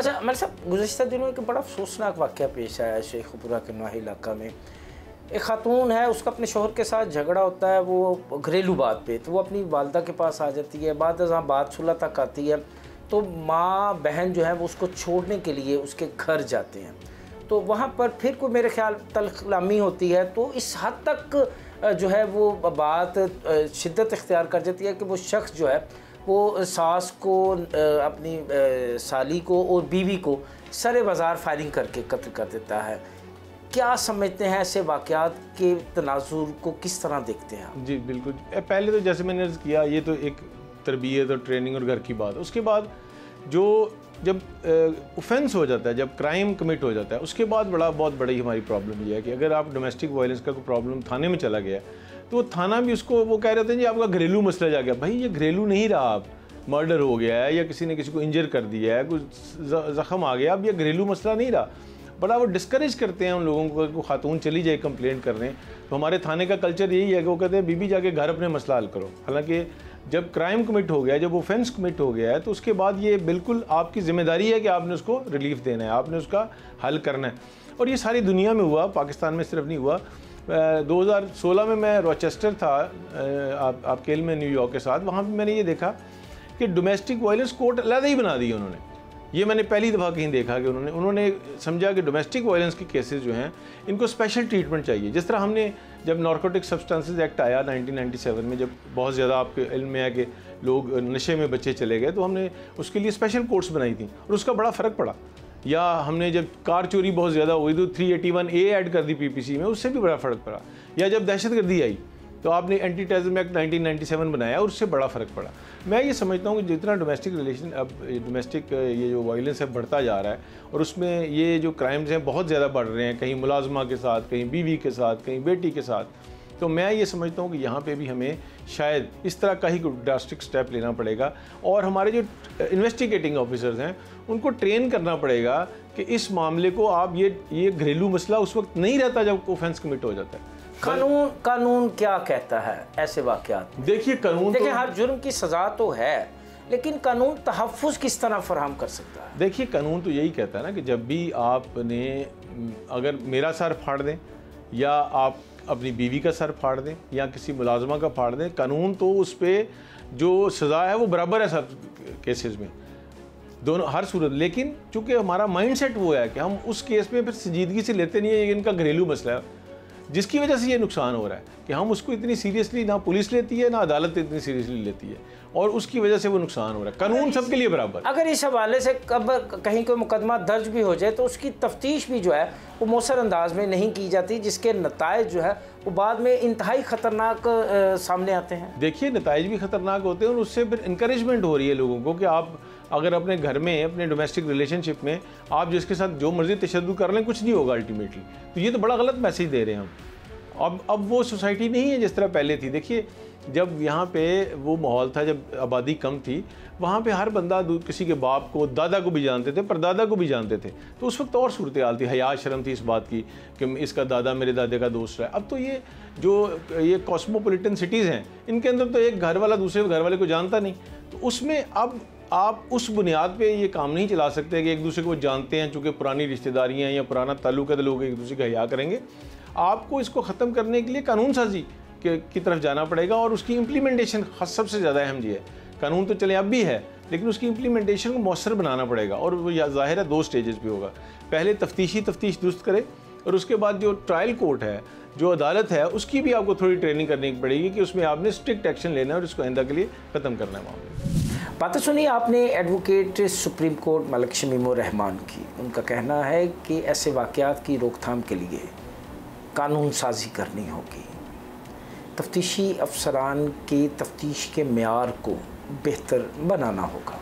अच्छा मेरे साथ गुज़श्ता दिनों एक बड़ा अफसोसनाक वाक़या पेश आया है शेखुपुरा के नवाही इलाका में। एक खातून है, उसका अपने शौहर के साथ झगड़ा होता है, वो घरेलू बात पे, तो वो अपनी वालदा के पास आ जाती है। बाद जहाँ बात सुलह तक आती है तो माँ बहन जो है वो उसको छोड़ने के लिए उसके घर जाते हैं। तो वहाँ पर फिर कोई मेरे ख्याल तलखलामी होती है, तो इस हद तक जो है वो बात शिद्दत इख्तियार कर जाती है कि वो शख्स जो है वो सास को, अपनी साली को और बीवी को सरे बाज़ार फायरिंग करके कत्ल कर देता है। क्या समझते हैं ऐसे वाक़यात के तनाजुर को, किस तरह देखते हैं आप? जी बिल्कुल। पहले तो जैसे मैंने अर्ज़ किया, ये तो एक तरबियत और ट्रेनिंग और घर की बात है। उसके बाद जब ऑफेंस हो जाता है, जब क्राइम कमिट हो जाता है, उसके बाद बहुत बड़ी हमारी प्रॉब्लम ये है कि अगर आप डोमेस्टिक वायलेंस का कोई प्रॉब्लम थाने में चला गया तो वो थाना भी उसको वो कह रहे थे जी आपका घरेलू मसला जा गया। भाई ये घरेलू नहीं रहा, आप मर्डर हो गया है या किसी ने किसी को इंजर कर दिया है, कुछ ज़ख़म आ गया, अब ये घरेलू मसला नहीं रहा। बड़ा वो डिस्करेज करते हैं उन लोगों को, खातून चली जाए कंप्लेंट करने। तो हमारे थाने का कल्चर यही है कि वो कहते हैं बीबी जाके घर अपने मसला हल करो। हालांकि जब क्राइम कमिट हो गया है, जब ऑफेंस कमिट हो गया है, तो उसके बाद ये बिल्कुल आपकी ज़िम्मेदारी है कि आपने उसको रिलीफ देना है, आपने उसका हल करना है। और ये सारी दुनिया में हुआ, पाकिस्तान में सिर्फ नहीं हुआ। 2016 में मैं रोचेस्टर था, आप केल में, न्यूयॉर्क के साथ। वहाँ पर मैंने ये देखा कि डोमेस्टिक वायलेंस कोर्ट अलग ही बना दी उन्होंने। ये मैंने पहली दफ़ा कहीं देखा कि उन्होंने समझा कि डोमेस्टिक वायलेंस के केसेस जो हैं इनको स्पेशल ट्रीटमेंट चाहिए। जिस तरह हमने जब नारकोटिक सब्सटेंसेस एक्ट आया 1997 में, जब बहुत ज़्यादा आपके इल्म में है कि लोग नशे में बच्चे चले गए, तो हमने उसके लिए स्पेशल कोर्ट्स बनाई थी और उसका बड़ा फ़र्क पड़ा। या हमने जब कार चोरी बहुत ज़्यादा हुई तो 381A ऐड कर दी PPC में, उससे भी बड़ा फ़र्क पड़ा। या जब दहशतगर्दी आई तो आपने एंटी टेररिज्म एक्ट 1997 बनाया और उससे बड़ा फ़र्क पड़ा। मैं ये समझता हूँ कि जितना डोमेस्टिक रिलेशन, अब डोमेस्टिक ये जो वायलेंस है बढ़ता जा रहा है और उसमें ये जो क्राइम्स हैं बहुत ज़्यादा बढ़ रहे हैं, कहीं मुलाजमा के साथ, कहीं बीवी के साथ, कहीं बेटी के साथ। तो मैं ये समझता हूँ कि यहाँ पे भी हमें शायद इस तरह का ही ड्रास्टिक स्टेप लेना पड़ेगा और हमारे जो इन्वेस्टिगेटिंग ऑफिसर्स हैं उनको ट्रेन करना पड़ेगा कि इस मामले को आप ये घरेलू मसला उस वक्त नहीं रहता जब ऑफेंस कमिट हो जाता है। कानून क्या कहता है ऐसे वाक़यात? देखिए कानून, देखिए हर जुर्म की सज़ा तो है, लेकिन कानून तहफ़्फ़ुज़ किस तरह फराहम कर सकता है? देखिए कानून तो यही कहता है ना कि जब भी आपने, अगर मेरा सर फाड़ दें या आप अपनी बीवी का सर फाड़ दें या किसी मुलाजमा का फाड़ दें, कानून तो उस पर जो सज़ा है वो बराबर है सब केसेस में, दोनों हर सूरत। लेकिन चूँकि हमारा माइंडसेट वो है कि हम उस केस में फिर संजीदगी से लेते नहीं है, इनका घरेलू मसला है, जिसकी वजह से ये नुकसान हो रहा है कि हम उसको इतनी सीरियसली ना पुलिस लेती है ना अदालत इतनी सीरियसली लेती है और उसकी वजह से वो नुकसान हो रहा है। कानून सबके लिए बराबर। अगर इस हवाले से कब कहीं कोई मुकदमा दर्ज भी हो जाए तो उसकी तफ्तीश भी जो है वो मौसर अंदाज में नहीं की जाती, जिसके नताइज जो है वो बाद में इंतहाई ख़तरनाक सामने आते हैं। देखिए नताइज भी ख़तरनाक होते हैं और उससे फिर इंकरेजमेंट हो रही है लोगों को कि आप अगर अपने घर में, अपने डोमेस्टिक रिलेशनशिप में आप जिसके साथ जो मर्जी तशद्दुद कर लें, कुछ नहीं होगा अल्टीमेटली। तो ये तो बड़ा गलत मैसेज दे रहे हैं हम। अब वो सोसाइटी नहीं है जिस तरह पहले थी। देखिए जब यहाँ पे वो माहौल था, जब आबादी कम थी, वहाँ पे हर बंदा किसी के बाप को, दादा को भी जानते थे, परदादा को भी जानते थे। तो उस वक्त और सूरत हाल थी, हया शर्म थी इस बात की कि इसका दादा मेरे दादे का दोस्त है। अब तो ये कॉस्मोपॉलिटन सिटीज़ हैं, इनके अंदर तो एक घर वाला दूसरे घर वाले को जानता नहीं। तो उसमें अब आप उस बुनियाद पे ये काम नहीं चला सकते कि एक दूसरे को जानते हैं, चूँकि पुरानी रिश्तेदारियाँ या पुराना ताल्लुक है तो लोग एक दूसरे का हया करेंगे। आपको इसको ख़त्म करने के लिए कानून साजी की तरफ जाना पड़ेगा और उसकी इम्प्लीमेंटेशन सबसे ज़्यादा अहम जी है। कानून तो चले अब भी है, लेकिन उसकी इम्प्लीमेंटेशन को मौसर बनाना पड़ेगा और वो ज़ाहिर है 2 स्टेजेस पे होगा। पहले तफ्तीश दुरुस्त करे और उसके बाद जो ट्रायल कोर्ट है, जो अदालत है, उसकी भी आपको थोड़ी ट्रेनिंग करनी पड़ेगी कि उसमें आपने स्ट्रिक्ट एक्शन लेना है और इसको आइंदा के लिए ख़त्म करना है मामले। बातें सुनी आपने advocate supreme court Malik Shamimur Rahman की। उनका कहना है कि ऐसे वाक़यात की रोकथाम के लिए कानून साजी करनी होगी, तफ्तीशी अफसरान की तफ्तीश के मेयार को बेहतर बनाना होगा।